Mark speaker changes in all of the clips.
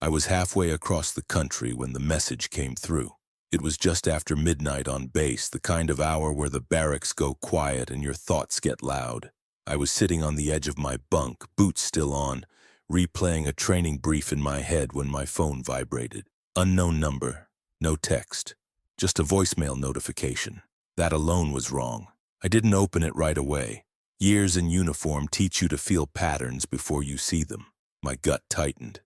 Speaker 1: I was halfway across the country when the message came through. It was just after midnight on base, the kind of hour where the barracks go quiet and your thoughts get loud. I was sitting on the edge of my bunk, boots still on, replaying a training brief in my head when my phone vibrated. Unknown number, no text, just a voicemail notification. That alone was wrong. I didn't open it right away. Years in uniform teach you to feel patterns before you see them. My gut tightened,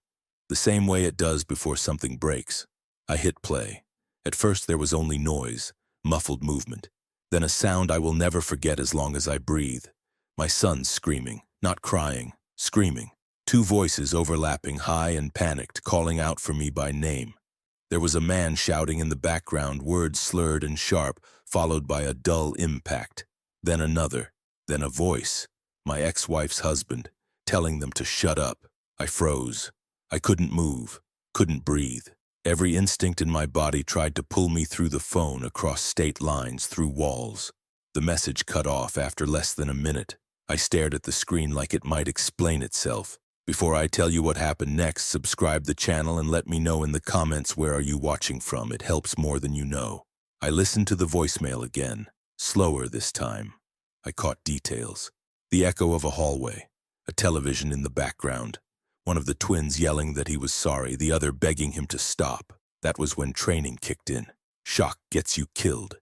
Speaker 1: the same way it does before something breaks. I hit play. At first there was only noise, muffled movement. Then a sound I will never forget as long as I breathe. My son screaming, not crying, screaming. Two voices overlapping, high and panicked, calling out for me by name. There was a man shouting in the background, words slurred and sharp, followed by a dull impact. Then another, then a voice, my ex-wife's husband, telling them to shut up. I froze. I couldn't move, couldn't breathe. Every instinct in my body tried to pull me through the phone, across state lines, through walls. The message cut off after less than a minute. I stared at the screen like it might explain itself. Before I tell you what happened next, subscribe the channel and let me know in the comments where are you watching from. It helps more than you know. I listened to the voicemail again, slower this time. I caught details. The echo of a hallway, a television in the background, one of the twins yelling that he was sorry, the other begging him to stop. That was when training kicked in. Shock gets you killed.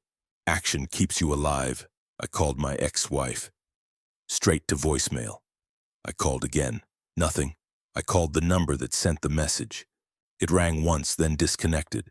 Speaker 1: Action keeps you alive. I called my ex-wife. Straight to voicemail. I called again. Nothing. I called the number that sent the message. It rang once, then disconnected.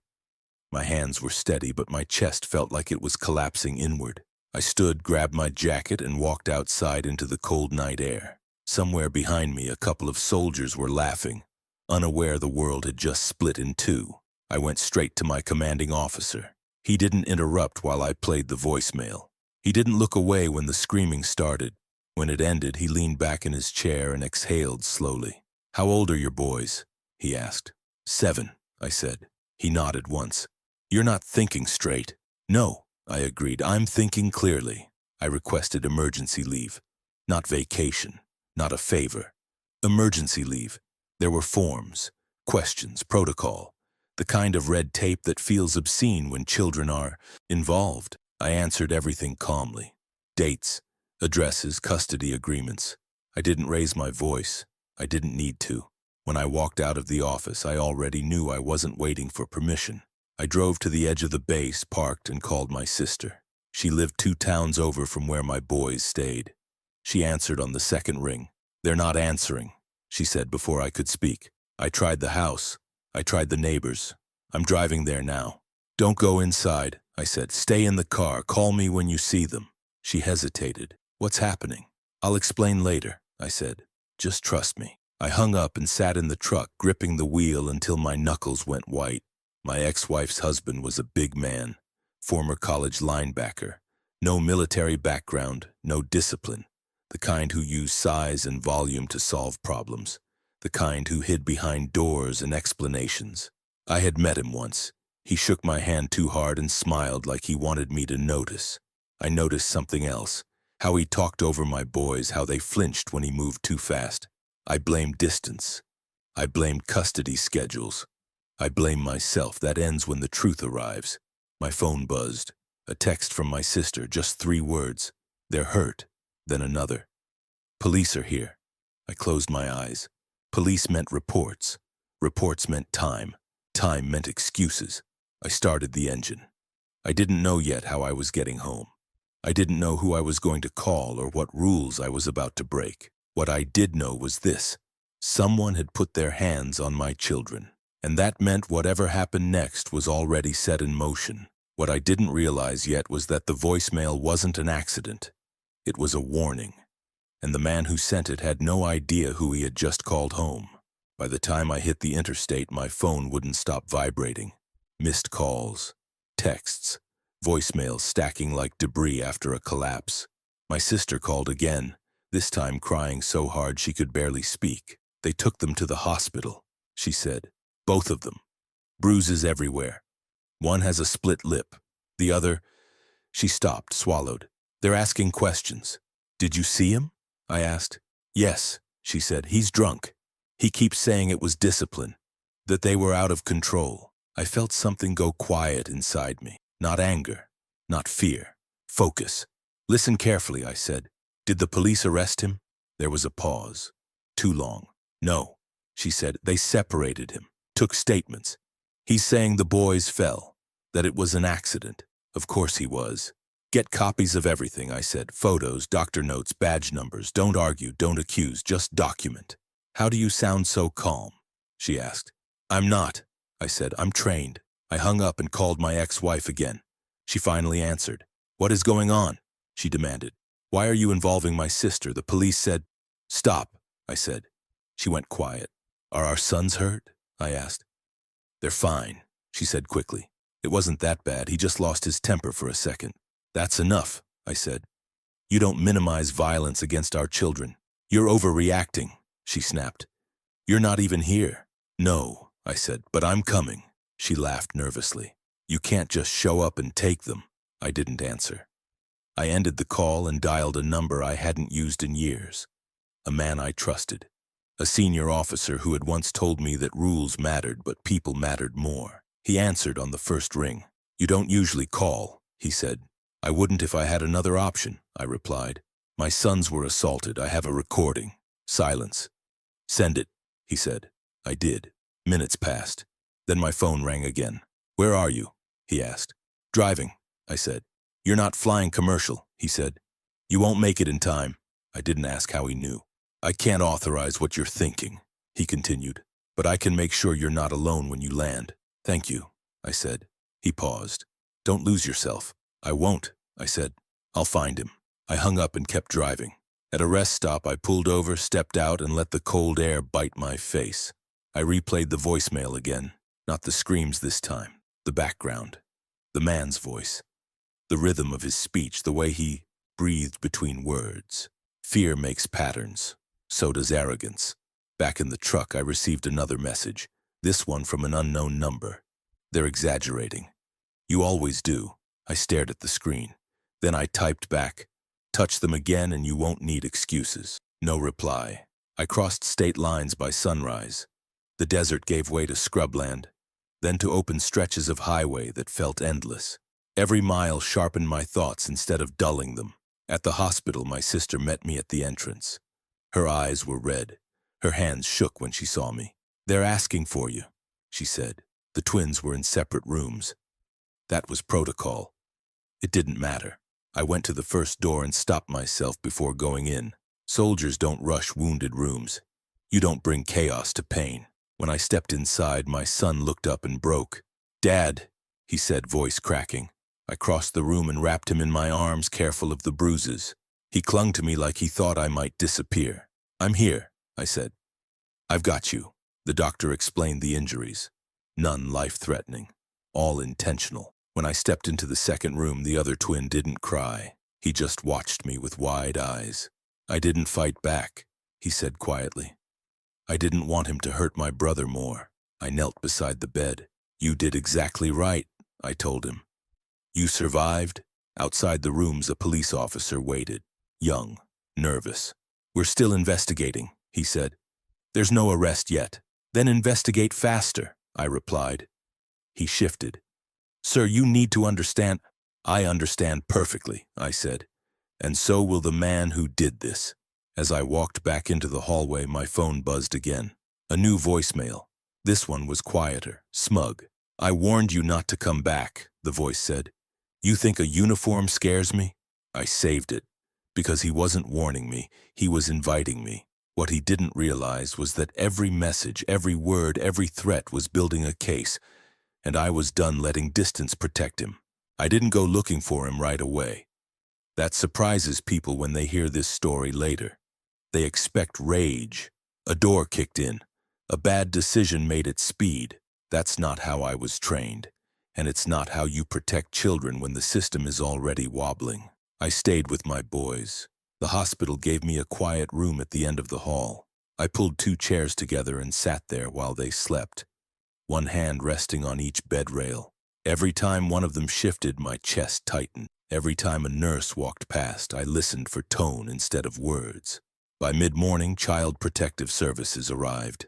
Speaker 1: My hands were steady, but my chest felt like it was collapsing inward. I stood, grabbed my jacket, and walked outside into the cold night air. Somewhere behind me, a couple of soldiers were laughing, unaware the world had just split in two. I went straight to my commanding officer. He didn't interrupt while I played the voicemail. He didn't look away when the screaming started. When it ended, he leaned back in his chair and exhaled slowly. "How old are your boys?" he asked. "7, I said. He nodded once. "You're not thinking straight." "No," I agreed. "I'm thinking clearly." I requested emergency leave. Not vacation, not a favor. Emergency leave. There were forms, questions, protocol, the kind of red tape that feels obscene when children are involved. I answered everything calmly. Dates, addresses, custody agreements. I didn't raise my voice. I didn't need to. When I walked out of the office, I already knew I wasn't waiting for permission. I drove to the edge of the base, parked, and called my sister. She lived 2 towns over from where my boys stayed. She answered on the second ring. "They're not answering," she said before I could speak. "I tried the house. I tried the neighbors. I'm driving there now." "Don't go inside," I said. "Stay in the car. Call me when you see them." She hesitated. "What's happening?" "I'll explain later," I said. "Just trust me." I hung up and sat in the truck, gripping the wheel until my knuckles went white. My ex-wife's husband was a big man, former college linebacker. No military background, no discipline. The kind who used size and volume to solve problems. The kind who hid behind doors and explanations. I had met him once. He shook my hand too hard and smiled like he wanted me to notice. I noticed something else. How he talked over my boys, how they flinched when he moved too fast. I blamed distance. I blamed custody schedules. I blame myself. That ends when the truth arrives. My phone buzzed. A text from my sister, just 3 words. "They're hurt." Then another. "Police are here." I closed my eyes. Police meant reports. Reports meant time. Time meant excuses. I started the engine. I didn't know yet how I was getting home. I didn't know who I was going to call or what rules I was about to break. What I did know was this: someone had put their hands on my children. And that meant whatever happened next was already set in motion. What I didn't realize yet was that the voicemail wasn't an accident. It was a warning. And the man who sent it had no idea who he had just called home. By the time I hit the interstate, my phone wouldn't stop vibrating. Missed calls, texts, voicemails stacking like debris after a collapse. My sister called again, this time crying so hard she could barely speak. "They took them to the hospital," she said. "Both of them. Bruises everywhere. One has a split lip. The other—" She stopped, swallowed. "They're asking questions." "Did you see him?" I asked. "Yes," she said. "He's drunk. He keeps saying it was discipline." that they were out of control. I felt something go quiet inside me. Not anger, not fear. Focus. Listen carefully, I said. Did the police arrest him? There was a pause. Too long. No, she said. They separated him, took statements. He's saying the boys fell, that it was an accident. Of course he was. Get copies of everything, I said. Photos, doctor notes, badge numbers. Don't argue, don't accuse, just document. How do you sound so calm? She asked. I'm not, I said. I'm trained. I hung up and called my ex-wife again. She finally answered. What is going on? She demanded. Why are you involving my sister? The police said. Stop, I said. She went quiet. Are our sons hurt? I asked. They're fine, she said quickly. It wasn't that bad. He just lost his temper for a second. That's enough, I said. You don't minimize violence against our children. You're overreacting, she snapped. You're not even here. No, I said, but I'm coming. She laughed nervously. You can't just show up and take them. I didn't answer. I ended the call and dialed a number I hadn't used in years. A man I trusted. A senior officer who had once told me that rules mattered, but people mattered more. He answered on the first ring. You don't usually call, he said. I wouldn't if I had another option, I replied. My sons were assaulted. I have a recording. Silence. Send it, he said. I did. Minutes passed. Then my phone rang again. Where are you? He asked. Driving, I said. You're not flying commercial, he said. You won't make it in time. I didn't ask how he knew. I can't authorize what you're thinking, he continued, but I can make sure you're not alone when you land. Thank you, I said. He paused. Don't lose yourself. I won't, I said. I'll find him. I hung up and kept driving. At a rest stop, I pulled over, stepped out, and let the cold air bite my face. I replayed the voicemail again, not the screams this time, the background, the man's voice, the rhythm of his speech, the way he breathed between words. Fear makes patterns. So does arrogance. Back in the truck, I received another message, this one from an unknown number. They're exaggerating. You always do. I stared at the screen. Then I typed back, touch them again and you won't need excuses. No reply. I crossed state lines by sunrise. The desert gave way to scrubland, then to open stretches of highway that felt endless. Every mile sharpened my thoughts instead of dulling them. At the hospital, my sister met me at the entrance. Her eyes were red. Her hands shook when she saw me. They're asking for you, she said. The twins were in separate rooms. That was protocol. It didn't matter. I went to the first door and stopped myself before going in. Soldiers don't rush wounded rooms. You don't bring chaos to pain. When I stepped inside, my son looked up and broke. Dad, he said, voice cracking. I crossed the room and wrapped him in my arms, careful of the bruises. He clung to me like he thought I might disappear. I'm here, I said. I've got you. The doctor explained the injuries. None life-threatening. All intentional. When I stepped into the second room, the other twin didn't cry. He just watched me with wide eyes. I didn't fight back, he said quietly. I didn't want him to hurt my brother more. I knelt beside the bed. You did exactly right, I told him. You survived? Outside the rooms, a police officer waited. Young, nervous. We're still investigating, he said. There's no arrest yet. Then investigate faster, I replied. He shifted. Sir, you need to understand. I understand perfectly, I said. And so will the man who did this. As I walked back into the hallway, my phone buzzed again. A new voicemail. This one was quieter, smug. I warned you not to come back, the voice said. You think a uniform scares me? I saved it. Because he wasn't warning me, he was inviting me. What he didn't realize was that every message, every word, every threat was building a case, and I was done letting distance protect him. I didn't go looking for him right away. That surprises people when they hear this story later. They expect rage. A door kicked in. A bad decision made at speed. That's not how I was trained. And it's not how you protect children when the system is already wobbling. I stayed with my boys. The hospital gave me a quiet room at the end of the hall. I pulled 2 chairs together and sat there while they slept, one hand resting on each bed rail. Every time one of them shifted, my chest tightened. Every time a nurse walked past, I listened for tone instead of words. By mid-morning, Child Protective Services arrived.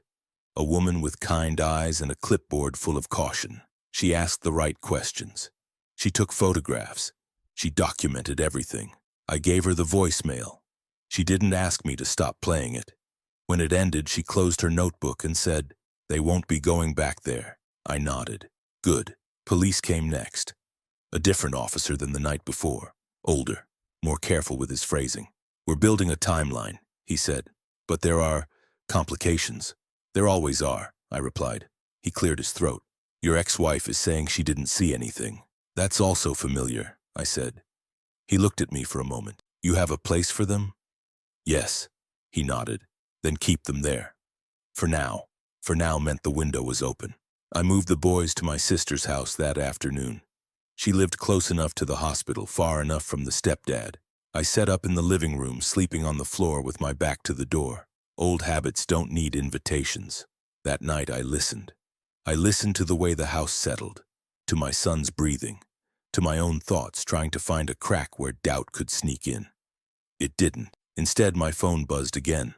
Speaker 1: A woman with kind eyes and a clipboard full of caution. She asked the right questions. She took photographs. She documented everything. I gave her the voicemail. She didn't ask me to stop playing it. When it ended, she closed her notebook and said, "They won't be going back there." I nodded. Good. Police came next. A different officer than the night before. Older, more careful with his phrasing. "We're building a timeline," he said. "But there are complications." "There always are," I replied. He cleared his throat. "Your ex-wife is saying she didn't see anything." "That's also familiar," I said. He looked at me for a moment. "You have a place for them?" "Yes," he nodded. "Then keep them there." For now. For now meant the window was open. I moved the boys to my sister's house that afternoon. She lived close enough to the hospital, far enough from the stepdad. I set up in the living room, sleeping on the floor with my back to the door. Old habits don't need invitations. That night I listened. I listened to the way the house settled, to my son's breathing, to my own thoughts trying to find a crack where doubt could sneak in. It didn't. Instead, my phone buzzed again.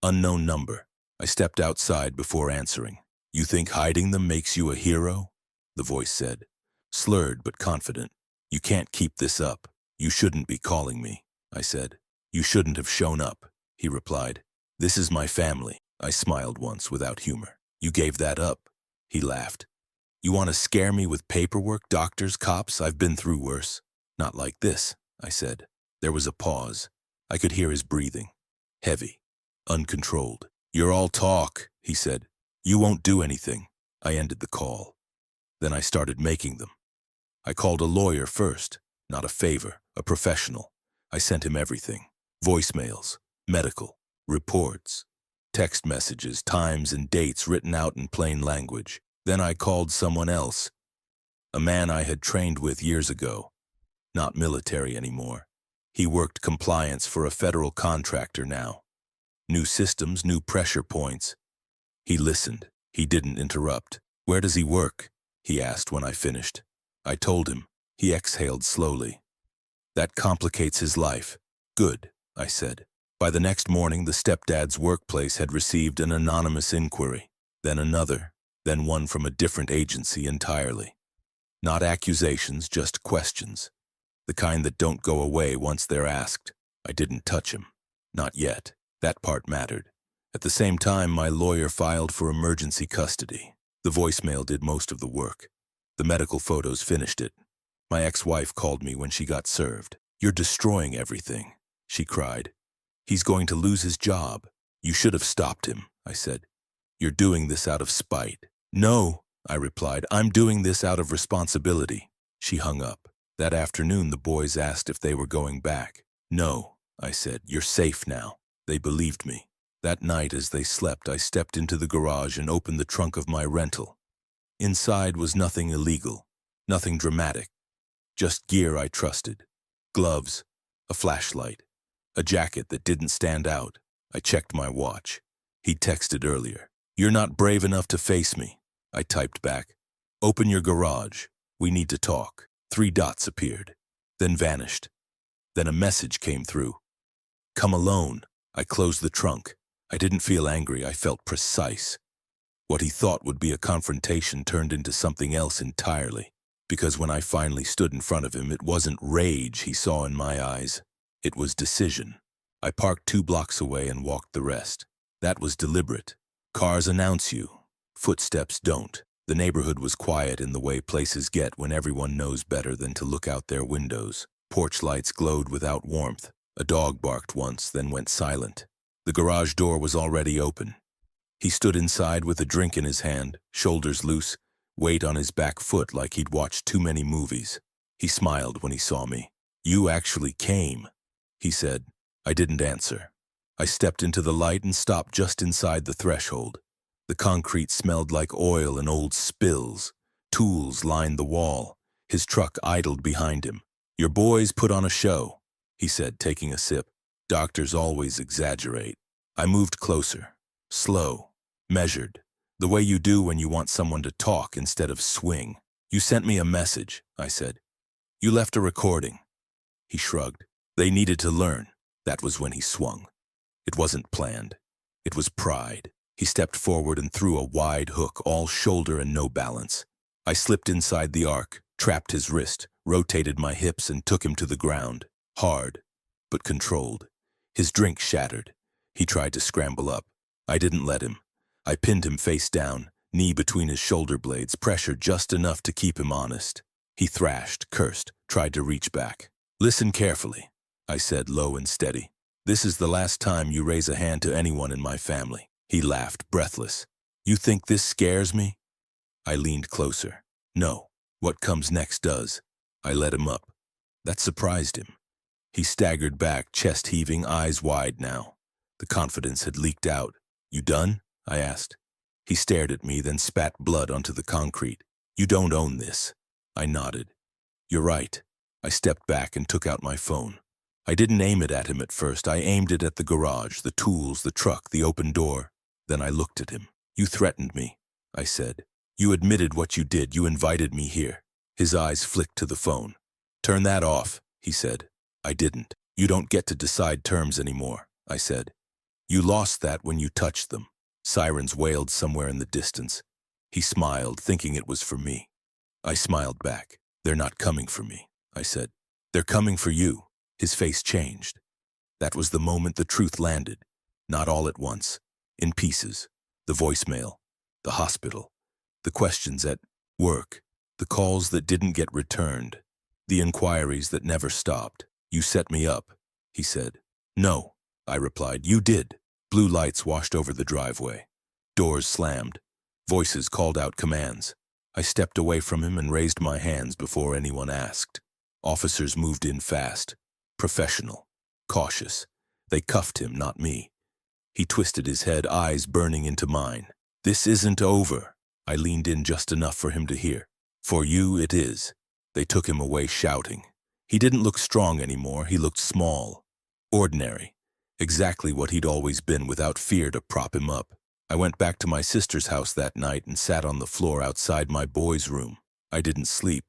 Speaker 1: Unknown number. I stepped outside before answering. "You think hiding them makes you a hero?" the voice said, slurred but confident. "You can't keep this up. You shouldn't be calling me," I said. "You shouldn't have shown up," he replied. "This is my family." I smiled once without humor. "You gave that up," he laughed. "You want to scare me with paperwork, doctors, cops? I've been through worse." "Not like this," I said. There was a pause. I could hear his breathing. Heavy. Uncontrolled. "You're all talk," he said. "You won't do anything." I ended the call. Then I started making them. I called a lawyer first. Not a favor, a professional. I sent him everything. Voicemails, medical, reports, text messages, times and dates written out in plain language. Then I called someone else. A man I had trained with years ago. Not military anymore. He worked compliance for a federal contractor now. New systems, new pressure points. He listened. He didn't interrupt. "Where does he work?" he asked when I finished. I told him. He exhaled slowly. "That complicates his life." "Good," I said. By the next morning, the stepdad's workplace had received an anonymous inquiry, then another, then one from a different agency entirely. Not accusations, just questions. The kind that don't go away once they're asked. I didn't touch him. Not yet. That part mattered. At the same time, my lawyer filed for emergency custody. The voicemail did most of the work. The medical photos finished it. My ex-wife called me when she got served. "You're destroying everything," she cried. "He's going to lose his job." "You should have stopped him," I said. "You're doing this out of spite." "No," I replied. "I'm doing this out of responsibility." She hung up. That afternoon, the boys asked if they were going back. "No," I said. "You're safe now." They believed me. That night, as they slept, I stepped into the garage and opened the trunk of my rental. Inside was nothing illegal, nothing dramatic, just gear I trusted. Gloves, a flashlight, a jacket that didn't stand out. I checked my watch. He'd texted earlier. "You're not brave enough to face me." I typed back. "Open your garage. We need to talk." 3 dots appeared, then vanished. Then a message came through. "Come alone." I closed the trunk. I didn't feel angry. I felt precise. What he thought would be a confrontation turned into something else entirely. Because when I finally stood in front of him, it wasn't rage he saw in my eyes. It was decision. I parked 2 blocks away and walked the rest. That was deliberate. Cars announce you. Footsteps don't. The neighborhood was quiet in the way places get when everyone knows better than to look out their windows. Porch lights glowed without warmth. A dog barked once, then went silent. The garage door was already open. He stood inside with a drink in his hand, shoulders loose, weight on his back foot like he'd watched too many movies. He smiled when he saw me. "You actually came," he said. I didn't answer. I stepped into the light and stopped just inside the threshold. The concrete smelled like oil and old spills. Tools lined the wall. His truck idled behind him. "Your boys put on a show," he said, taking a sip. "Doctors always exaggerate." I moved closer. Slow, measured, the way you do when you want someone to talk instead of swing. "You sent me a message," I said. "You left a recording." He shrugged. "They needed to learn." That was when he swung. It wasn't planned. It was pride. He stepped forward and threw a wide hook, all shoulder and no balance. I slipped inside the arc, trapped his wrist, rotated my hips and took him to the ground. Hard, but controlled. His drink shattered. He tried to scramble up. I didn't let him. I pinned him face down, knee between his shoulder blades, pressure just enough to keep him honest. He thrashed, cursed, tried to reach back. "Listen carefully," I said, low and steady. "This is the last time you raise a hand to anyone in my family." He laughed, breathless. "You think this scares me?" I leaned closer. "No. What comes next does." I let him up. That surprised him. He staggered back, chest heaving, eyes wide now. The confidence had leaked out. "You done?" I asked. He stared at me, then spat blood onto the concrete. "You don't own this." I nodded. "You're right." I stepped back and took out my phone. I didn't aim it at him at first. I aimed it at the garage, the tools, the truck, the open door. Then I looked at him. "You threatened me," I said. "You admitted what you did. You invited me here." His eyes flicked to the phone. "Turn that off," he said. I didn't. "You don't get to decide terms anymore," I said. "You lost that when you touched them." Sirens wailed somewhere in the distance. He smiled, thinking it was for me. I smiled back. "They're not coming for me," I said. "They're coming for you." His face changed. That was the moment the truth landed. Not all at once. In pieces. The voicemail. The hospital. The questions at work. The calls that didn't get returned. The inquiries that never stopped. "You set me up," he said. "No," I replied. "You did." Blue lights washed over the driveway. Doors slammed. Voices called out commands. I stepped away from him and raised my hands before anyone asked. Officers moved in fast. Professional. Cautious. They cuffed him, not me. He twisted his head, eyes burning into mine. "This isn't over." I leaned in just enough for him to hear. "For you, it is." They took him away shouting. He didn't look strong anymore. He looked small. Ordinary. Exactly what he'd always been, without fear to prop him up. I went back to my sister's house that night and sat on the floor outside my boys' room. I didn't sleep.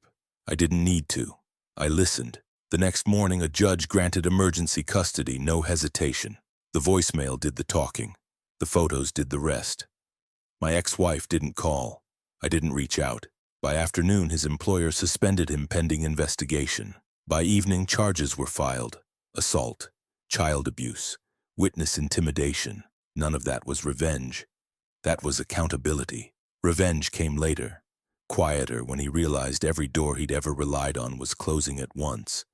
Speaker 1: I didn't need to. I listened. The next morning, a judge granted emergency custody, no hesitation. The voicemail did the talking. The photos did the rest. My ex-wife didn't call. I didn't reach out. By afternoon, his employer suspended him pending investigation. By evening, charges were filed. Assault, child abuse, witness intimidation. None of that was revenge. That was accountability. Revenge came later, quieter, when he realized every door he'd ever relied on was closing at once.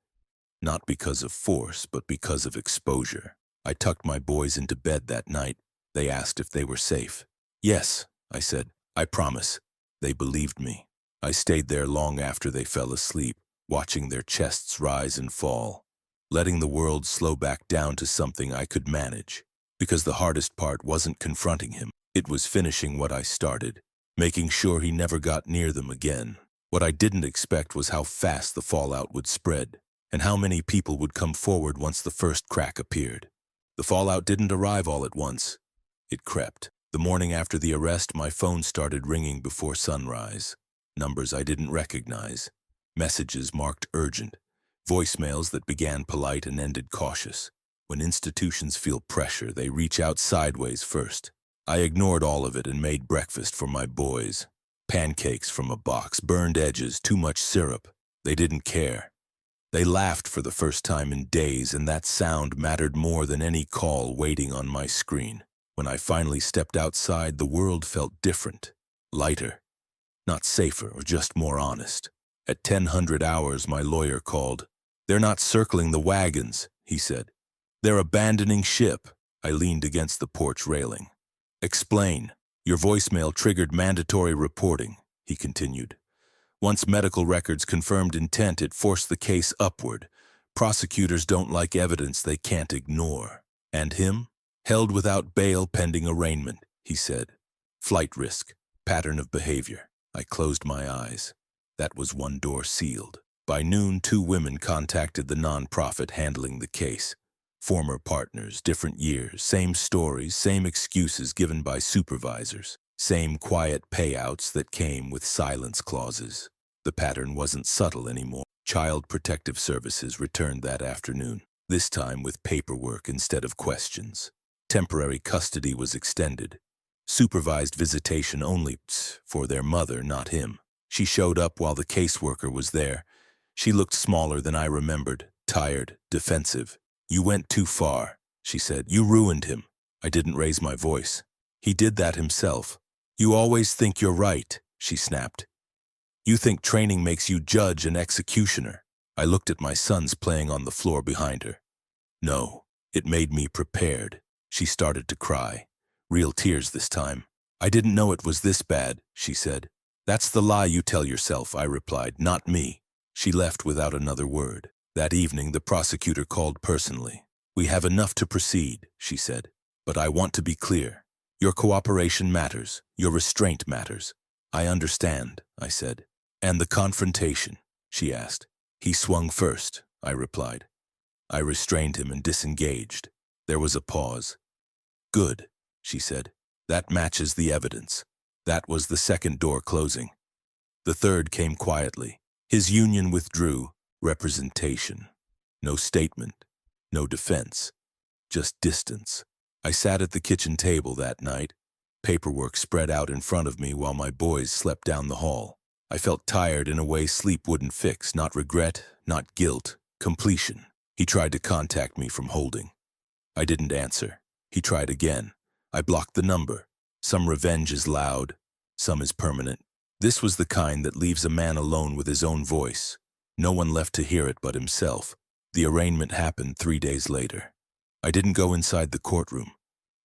Speaker 1: Not because of force, but because of exposure. I tucked my boys into bed that night. They asked if they were safe. "Yes," I said. "I promise." They believed me. I stayed there long after they fell asleep, watching their chests rise and fall, letting the world slow back down to something I could manage. Because the hardest part wasn't confronting him. It was finishing what I started, making sure he never got near them again. What I didn't expect was how fast the fallout would spread, and how many people would come forward once the first crack appeared. The fallout didn't arrive all at once. It crept. The morning after the arrest, my phone started ringing before sunrise. Numbers I didn't recognize. Messages marked urgent. Voicemails that began polite and ended cautious. When institutions feel pressure, they reach out sideways first. I ignored all of it and made breakfast for my boys. Pancakes from a box, burned edges, too much syrup. They didn't care. They laughed for the first time in days, and that sound mattered more than any call waiting on my screen. When I finally stepped outside, the world felt different, lighter. Not safer, or just more honest. At 10:00 hours, my lawyer called. "They're not circling the wagons," he said. "They're abandoning ship." I leaned against the porch railing. "Explain." "Your voicemail triggered mandatory reporting," he continued. "Once medical records confirmed intent, it forced the case upward. Prosecutors don't like evidence they can't ignore." "And him?" "Held without bail pending arraignment," he said. "Flight risk, pattern of behavior." I closed my eyes. That was one door sealed. By noon, 2 women contacted the nonprofit handling the case. Former partners, different years, same stories, same excuses given by supervisors, same quiet payouts that came with silence clauses. The pattern wasn't subtle anymore. Child Protective Services returned that afternoon, this time with paperwork instead of questions. Temporary custody was extended. Supervised visitation only for their mother, not him. She showed up while the caseworker was there. She looked smaller than I remembered, tired, defensive. "You went too far," she said. "You ruined him." I didn't raise my voice. "He did that himself." "You always think you're right," she snapped. "You think training makes you judge and executioner." I looked at my sons playing on the floor behind her. "No, it made me prepared." She started to cry. Real tears this time. "I didn't know it was this bad," she said. "That's the lie you tell yourself," I replied, "not me." She left without another word. That evening, the prosecutor called personally. "We have enough to proceed," she said. "But I want to be clear. Your cooperation matters. Your restraint matters." "I understand," I said. "And the confrontation?" she asked. "He swung first," I replied. I restrained him and disengaged. There was a pause. "Good," she said. "That matches the evidence." That was the second door closing. The third came quietly. His union withdrew. Representation. No statement. No defense. Just distance. I sat at the kitchen table that night, paperwork spread out in front of me while my boys slept down the hall. I felt tired in a way sleep wouldn't fix, not regret, not guilt, completion. He tried to contact me from holding. I didn't answer. He tried again. I blocked the number. Some revenge is loud, some is permanent. This was the kind that leaves a man alone with his own voice. No one left to hear it but himself. The arraignment happened 3 days later. I didn't go inside the courtroom.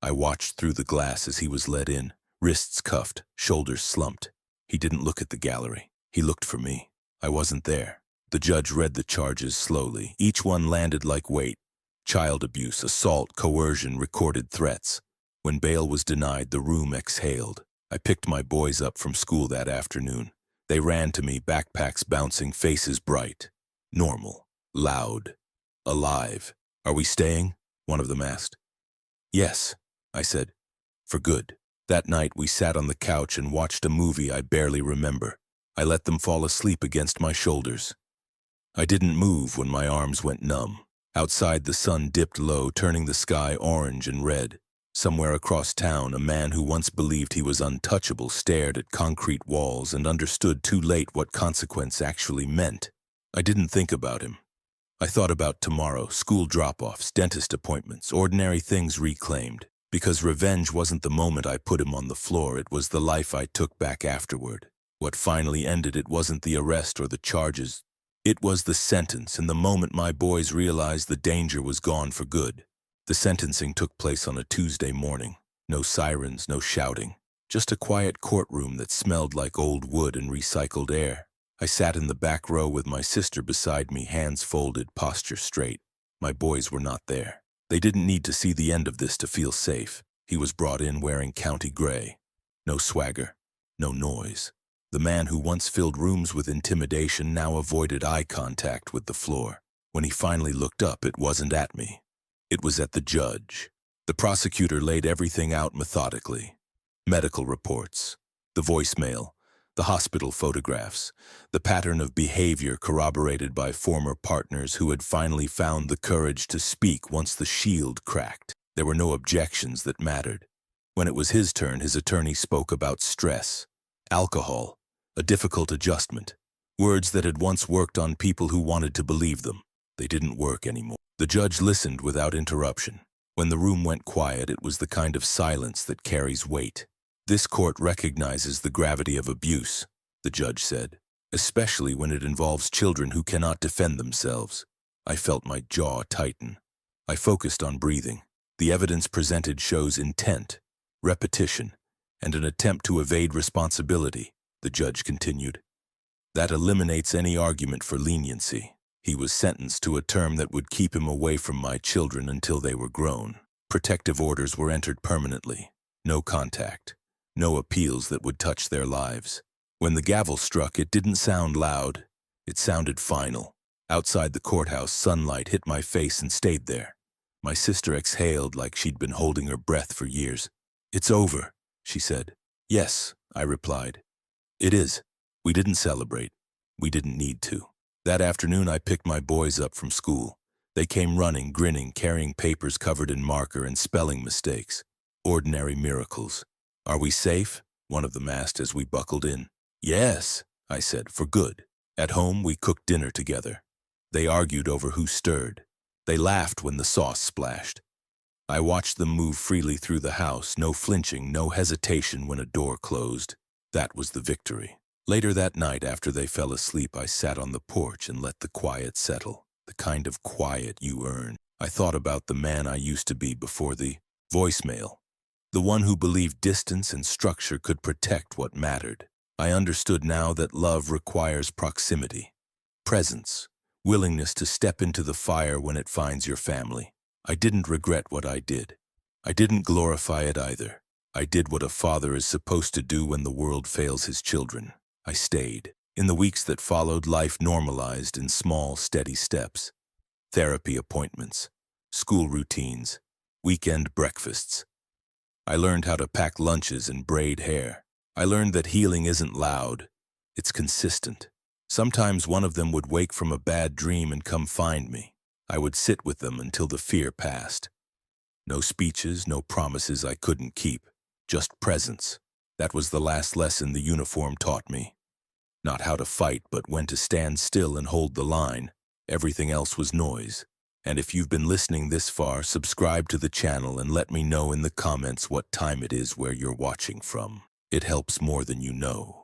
Speaker 1: I watched through the glass as he was led in, wrists cuffed, shoulders slumped. He didn't look at the gallery. He looked for me. I wasn't there. The judge read the charges slowly. Each one landed like weight. Child abuse, assault, coercion, recorded threats. When bail was denied, the room exhaled. I picked my boys up from school that afternoon. They ran to me, backpacks bouncing, faces bright. Normal, loud, alive. "Are we staying?" one of them asked. "Yes," I said. "For good." That night we sat on the couch and watched a movie I barely remember. I let them fall asleep against my shoulders. I didn't move when my arms went numb. Outside, the sun dipped low, turning the sky orange and red. Somewhere across town, a man who once believed he was untouchable stared at concrete walls and understood too late what consequence actually meant. I didn't think about him. I thought about tomorrow, school drop-offs, dentist appointments, ordinary things reclaimed. Because revenge wasn't the moment I put him on the floor, it was the life I took back afterward. What finally ended it wasn't the arrest or the charges. It was the sentence, and the moment my boys realized the danger was gone for good. The sentencing took place on a Tuesday morning. No sirens, no shouting. Just a quiet courtroom that smelled like old wood and recycled air. I sat in the back row with my sister beside me, hands folded, posture straight. My boys were not there. They didn't need to see the end of this to feel safe. He was brought in wearing county gray. No swagger, no noise. The man who once filled rooms with intimidation now avoided eye contact with the floor. When he finally looked up, it wasn't at me. It was at the judge. The prosecutor laid everything out methodically. Medical reports, the voicemail, the hospital photographs, the pattern of behavior corroborated by former partners who had finally found the courage to speak once the shield cracked. There were no objections that mattered. When it was his turn, his attorney spoke about stress, alcohol, a difficult adjustment, words that had once worked on people who wanted to believe them. They didn't work anymore. The judge listened without interruption. When the room went quiet, it was the kind of silence that carries weight. "This court recognizes the gravity of abuse," the judge said, "especially when it involves children who cannot defend themselves." I felt my jaw tighten. I focused on breathing. The evidence presented shows intent, repetition, and an attempt to evade responsibility, the judge continued. That eliminates any argument for leniency. He was sentenced to a term that would keep him away from my children until they were grown. Protective orders were entered permanently. No contact. No appeals that would touch their lives. When the gavel struck, it didn't sound loud. It sounded final. Outside the courthouse, sunlight hit my face and stayed there. My sister exhaled like she'd been holding her breath for years. "It's over," she said. "Yes," I replied. "It is. We didn't celebrate. We didn't need to." That afternoon, I picked my boys up from school. They came running, grinning, carrying papers covered in marker and spelling mistakes. Ordinary miracles. "Are we safe?" one of them asked as we buckled in. "Yes," I said, "for good." At home, we cooked dinner together. They argued over who stirred. They laughed when the sauce splashed. I watched them move freely through the house, no flinching, no hesitation when a door closed. That was the victory. Later that night, after they fell asleep, I sat on the porch and let the quiet settle, the kind of quiet you earn. I thought about the man I used to be before the voicemail, the one who believed distance and structure could protect what mattered. I understood now that love requires proximity, presence, willingness to step into the fire when it finds your family. I didn't regret what I did. I didn't glorify it either. I did what a father is supposed to do when the world fails his children. I stayed. In the weeks that followed, life normalized in small, steady steps. Therapy appointments, school routines, weekend breakfasts. I learned how to pack lunches and braid hair. I learned that healing isn't loud, it's consistent. Sometimes one of them would wake from a bad dream and come find me. I would sit with them until the fear passed. No speeches, no promises I couldn't keep, just presence. That was the last lesson the uniform taught me. Not how to fight, but when to stand still and hold the line. Everything else was noise. And if you've been listening this far, subscribe to the channel and let me know in the comments what time it is where you're watching from. It helps more than you know.